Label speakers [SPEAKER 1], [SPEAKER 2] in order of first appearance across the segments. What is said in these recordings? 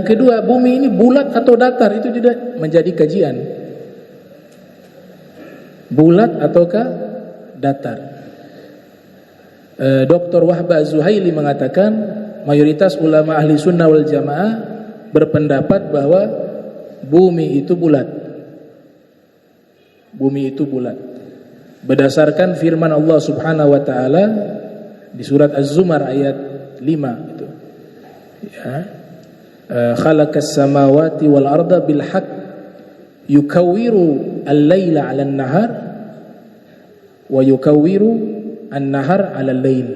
[SPEAKER 1] Yang kedua, bumi ini bulat atau datar, itu tidak menjadi kajian. Bulat ataukah datar? Dr. Wahbah Az-Zuhaili mengatakan mayoritas ulama ahli sunnah wal jamaah berpendapat bahwa bumi itu bulat. Bumi itu bulat. Berdasarkan firman Allah Subhanahu wa taala di surat Az-Zumar ayat 5 itu. Ya. Khalaqas samawati wal arda bil haqq yukawwiru al-laila 'alan nahar wa yukawwiru an-nahar 'alal lail.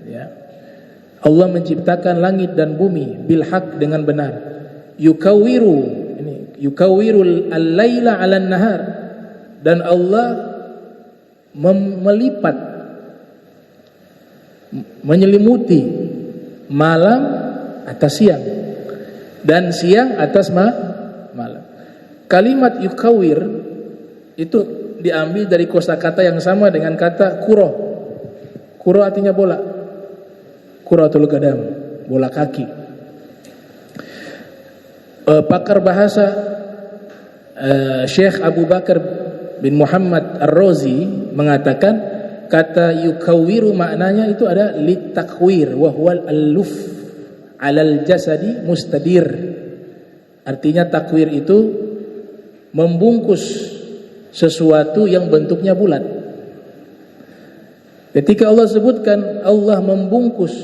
[SPEAKER 1] Ya. Allah menciptakan langit dan bumi bil haqq dengan benar. Yukawwiru, ini yukawwiru al-laila 'alan nahar, dan Allah melipat, menyelimuti malam atas siang dan siang atas malam. Kalimat yukawir itu diambil dari kosakata yang sama dengan kata kuro. Kuro artinya bola. Kuratul qadam, bola kaki. Pakar bahasa Syekh Abu Bakar bin Muhammad Ar-Razi mengatakan kata yukawiru maknanya itu ada litakwir wa huwal aluf alal jasadi mustadir. Artinya takwir itu membungkus sesuatu yang bentuknya bulat. Ketika Allah sebutkan Allah membungkus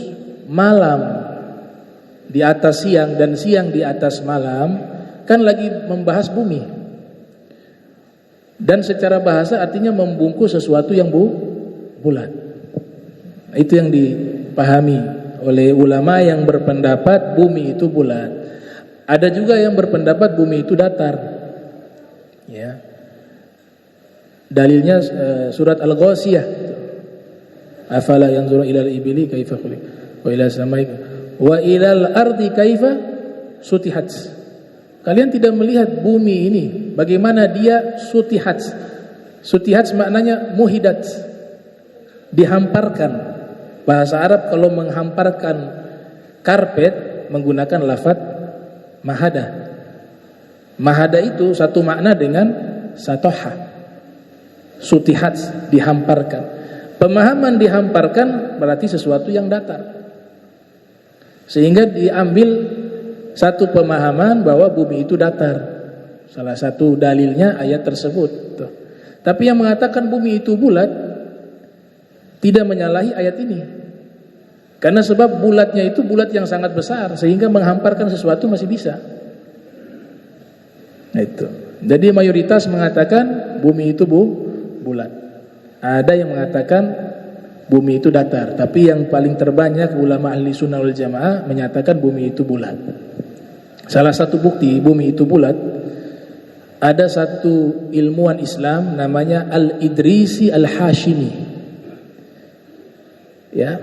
[SPEAKER 1] malam di atas siang dan siang di atas malam, kan lagi membahas bumi. Dan secara bahasa artinya membungkus sesuatu yang bulat. Itu yang dipahami oleh ulama yang berpendapat bumi itu bulat. Ada juga yang berpendapat bumi itu datar. Ya. Dalilnya surat Al-Ghasyiyah. Afala yanzuru ilal ibili kaifa khuliq wa ila samai wa ilal ardi kaifa sutihat. Kalian tidak melihat bumi ini bagaimana dia sutihat. Sutihat maknanya muhidat, dihamparkan. Bahasa Arab kalau menghamparkan karpet menggunakan lafaz mahada. Mahada itu satu makna dengan satoha. Sutihat, dihamparkan. Pemahaman dihamparkan berarti sesuatu yang datar. Sehingga diambil satu pemahaman bahwa bumi itu datar. Salah satu dalilnya ayat tersebut. Tuh. Tapi yang mengatakan bumi itu bulat tidak menyalahi ayat ini. Karena sebab bulatnya itu bulat yang sangat besar sehingga menghamparkan sesuatu masih bisa. Nah, itu. Jadi mayoritas mengatakan bumi itu bulat. Ada yang mengatakan bumi itu datar, tapi yang paling terbanyak ulama ahli sunnah wal jamaah menyatakan bumi itu bulat. Salah satu bukti bumi itu bulat, ada satu ilmuwan Islam namanya Al-Idrisi Al-Hashimi. Ya.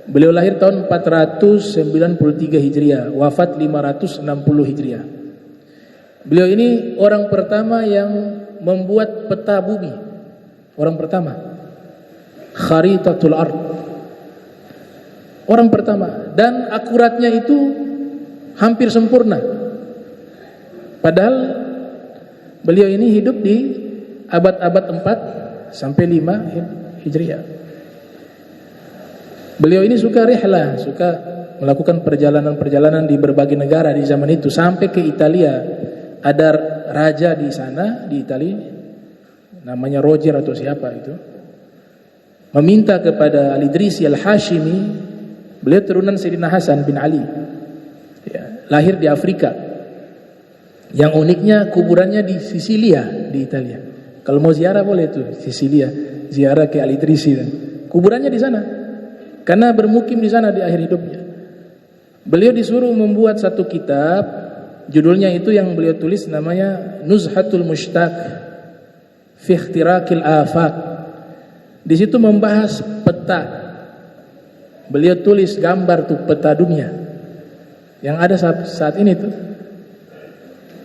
[SPEAKER 1] Beliau lahir tahun 493 Hijriah, wafat 560 Hijriah. Beliau ini orang pertama yang membuat peta bumi. Orang pertama. Kharitatul Ard. Orang pertama, dan akuratnya itu hampir sempurna. Padahal beliau ini hidup di abad-abad 4 sampai 5 Hijriah. Beliau ini suka rihlah, suka melakukan perjalanan-perjalanan di berbagai negara di zaman itu sampai ke Italia. Ada raja di sana di Italia namanya Roger atau siapa itu. Meminta kepada Al-Idrisi Al-Hashimi, beliau turunan Sayyidina Hasan bin Ali. Ya, lahir di Afrika. Yang uniknya kuburannya di Sisilia di Italia. Kalau mau ziarah boleh tuh Sisilia, ziarah ke Al-Idrisi. Kuburannya di sana. Karena bermukim di sana di akhir hidupnya. Beliau disuruh membuat satu kitab, judulnya itu yang beliau tulis namanya Nuzhatul Mushtaq fi Ikhtirakil Afaq. Di situ membahas peta. Beliau tulis gambar tuh peta dunia yang ada saat ini tuh.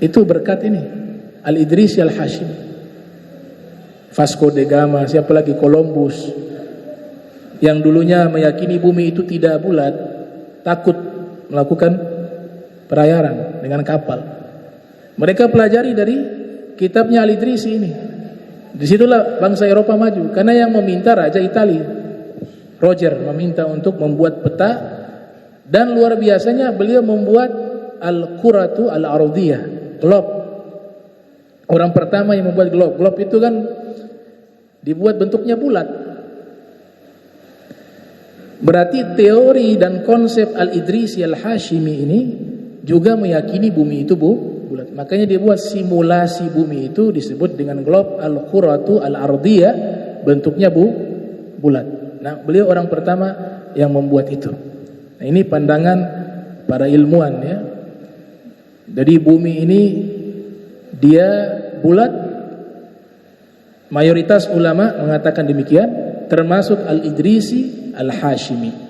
[SPEAKER 1] Itu berkat ini Al-Idrisi Al-Hashimi, Vasco da Gama, siapa lagi, Columbus, yang dulunya meyakini bumi itu tidak bulat, takut melakukan pelayaran dengan kapal. Mereka pelajari dari kitabnya Al-Idrisi ini. Disitulah bangsa Eropa maju, karena yang meminta Raja Italia, Roger, meminta untuk membuat peta, dan luar biasanya beliau membuat Al-Quratu Al-Ardiyah, globe. Orang pertama yang membuat globe. Globe itu kan dibuat bentuknya bulat. Berarti teori dan konsep Al-Idrisi Al-Hashimi ini juga meyakini bumi itu bulat. Makanya dia buat simulasi bumi itu disebut dengan globe Al-Quratu Al-Ardiyah, bentuknya bulat. Nah, beliau orang pertama yang membuat itu. Nah, ini pandangan para ilmuwan ya. Jadi bumi ini dia bulat. Mayoritas ulama mengatakan demikian, termasuk Al-Idrisi Al-Hashimi.